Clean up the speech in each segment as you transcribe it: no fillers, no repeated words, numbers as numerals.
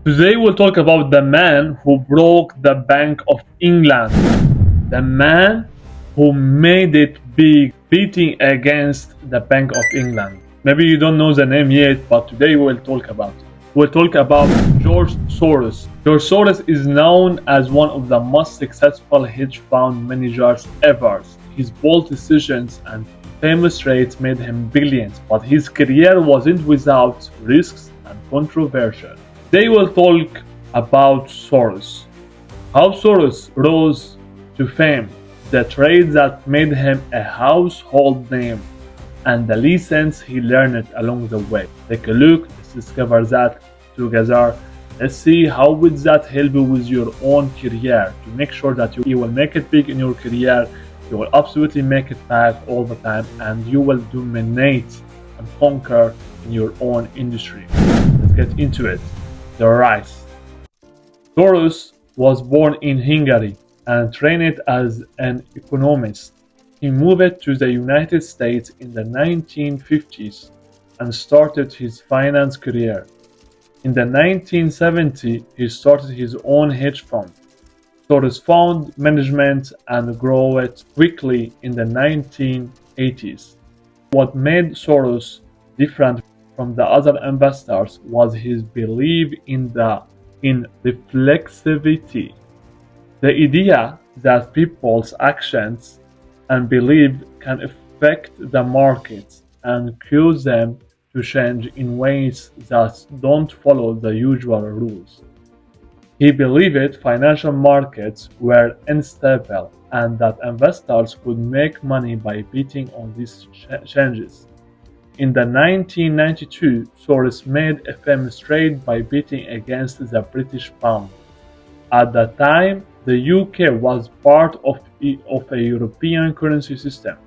Today we'll talk about the man who broke the Bank of England, the man who made it big beating against the Bank of England. Maybe you don't know the name yet, but today we'll talk about it. We'll talk about George Soros. George Soros is known as one of the most successful hedge fund managers ever. His bold decisions and famous trades made him billions, but his career wasn't without risks and controversy. They will talk about Soros, how Soros rose to fame, the trades that made him a household name, and the lessons he learned along the way. Take a look, let's discover that together. Let's see how will that help you with your own career to make sure that you will make it big in your career, you will absolutely make it back all the time, and you will dominate and conquer in your own industry. Let's get into it. The rise. Soros was born in Hungary and trained as an economist. He moved to the United States in the 1950s and started his finance career. In the 1970s, he started his own hedge fund. Soros found management and grew it quickly in the 1980s. What made Soros different from the other investors was his belief in reflexivity, the idea that people's actions and belief can affect the markets and cause them to change in ways that don't follow the usual rules. He believed financial markets were unstable and that investors could make money by betting on these changes. In the 1992, Soros made a famous trade by betting against the British pound. At that time, the UK was part of a European currency system,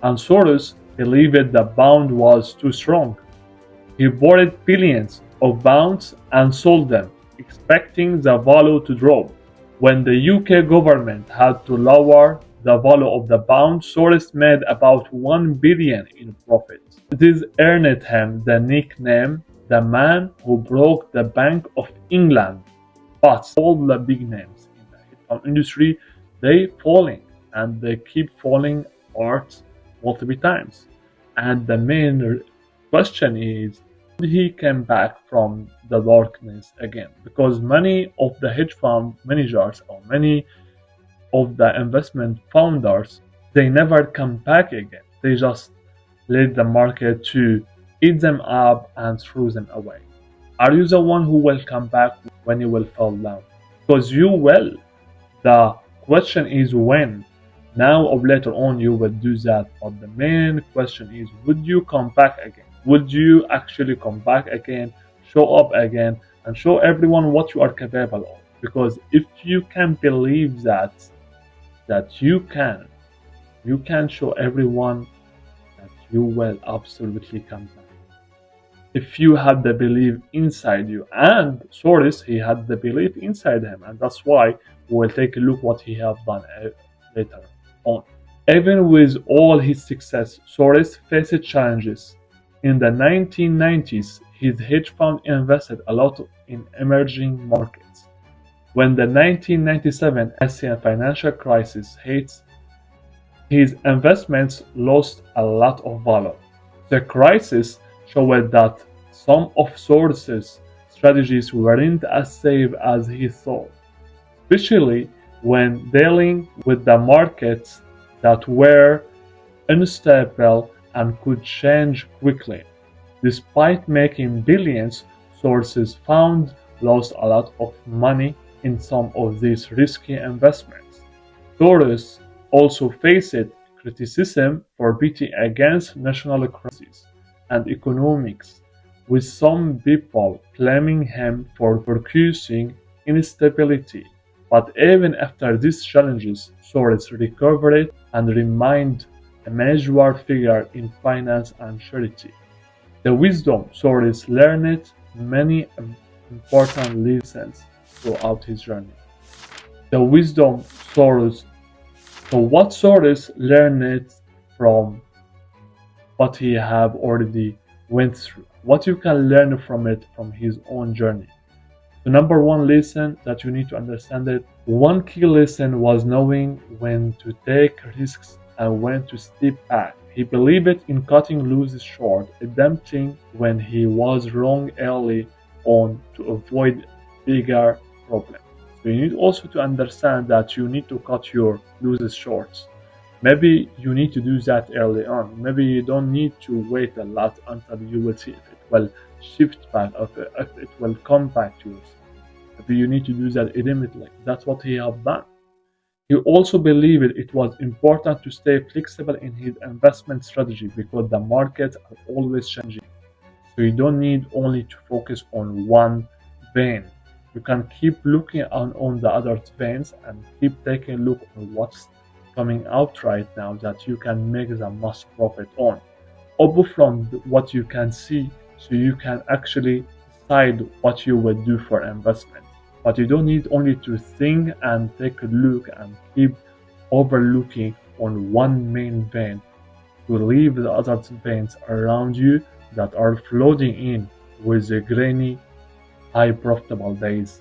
and Soros believed the pound was too strong. He borrowed billions of pounds and sold them, expecting the value to drop. When the UK government had to lower the value of the pound, Soros made about 1 billion in profit. This earned him the nickname "the man who broke the Bank of England." But all the big names in the hedge fund industry, they falling and they keep falling apart multiple times. And the main question is, did he come back from the darkness again? Because many of the hedge fund managers or many of the investment founders, they never come back again. They just let the market to eat them up and throw them away. Are you the one who will come back when you will fall down? Because you will. The question is when. Now or later on you will do that. But the main question is, would you come back again? Would you actually come back again, show up again, and show everyone what you are capable of? Because if you can believe that you can show everyone that you will absolutely come back. If you had the belief inside you, and Soros, he had the belief inside him, and that's why we'll take a look what he have done later on. Even with all his success, Soros faced challenges. In the 1990s, his hedge fund invested a lot in emerging markets. When the 1997 Asian financial crisis hit, his investments lost a lot of value. The crisis showed that some of Soros's strategies weren't as safe as he thought, especially when dealing with the markets that were unstable and could change quickly. Despite making billions, Soros found lost a lot of money in some of these risky investments. Soros also faced criticism for betting against national currencies and economics, with some people blaming him for producing instability. But even after these challenges, Soros recovered and remained a major figure in finance and charity. The wisdom Soros learned many important lessons throughout his journey. The wisdom Soros. So what Soros learned from what he have already went through, what you can learn from it from his own journey. The number one lesson that you need to understand it. One key lesson was knowing when to take risks and when to step back. He believed in cutting losses short, adapting when he was wrong early on to avoid bigger problems. So you need also to understand that you need to cut your losses short. Maybe you need to do that early on. Maybe you don't need to wait a lot until you will see if it will shift back, if it will come back to you. Maybe you need to do that immediately. That's what he have done. He also believed it was important to stay flexible in his investment strategy because the markets are always changing. So you don't need only to focus on one vein. You can keep looking on the other veins and keep taking a look on what's coming out right now that you can make the most profit on. Or from what you can see, so you can actually decide what you will do for investment. But you don't need only to think and take a look and keep overlooking on one main vein to leave the other veins around you that are floating in with the grainy, high profitable days.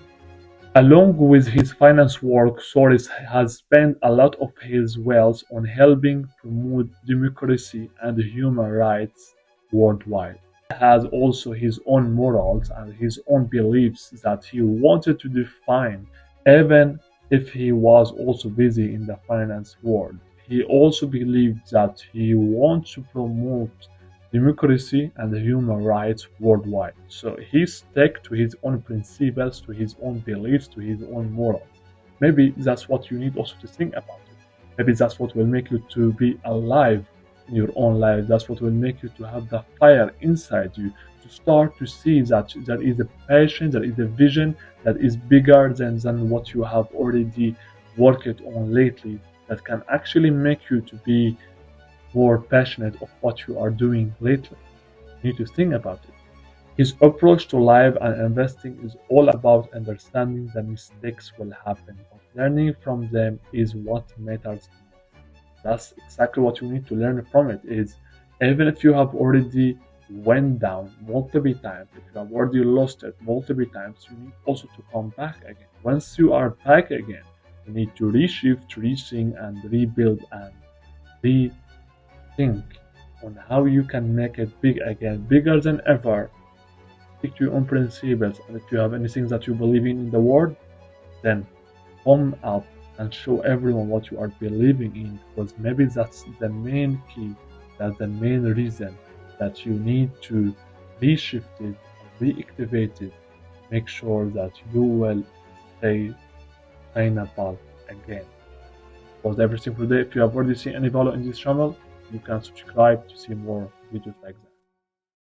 Along with his finance work, Soros has spent a lot of his wealth on helping promote democracy and human rights worldwide. He has also his own morals and his own beliefs that he wanted to define, even if he was also busy in the finance world. He also believed that he wants to promote democracy and human rights worldwide. So he stuck to his own principles, to his own beliefs, to his own morals. Maybe that's what you need also to think about it. Maybe that's what will make you to be alive in your own life. That's what will make you to have the fire inside you, to start to see that there is a passion, there is a vision that is bigger than what you have already worked on lately, that can actually make you to be more passionate of what you are doing lately. You need to think about it. His approach to life and investing is all about understanding the mistakes will happen, but learning from them is what matters. That's exactly what you need to learn from it. Is even if you have already went down multiple times, if you have already lost it multiple times, you need also to come back again. Once you are back again, you need to reshift, rethink, and rebuild and re think on how you can make it big again, bigger than ever. Stick to your own principles, and if you have anything that you believe in the world, then come up and show everyone what you are believing in, because maybe that's the main key, that's the main reason that you need to reshift it, reactivate it, make sure that you will stay sustainable again. Was everything for today. If you have already seen any value in this channel, you can subscribe to see more videos like that.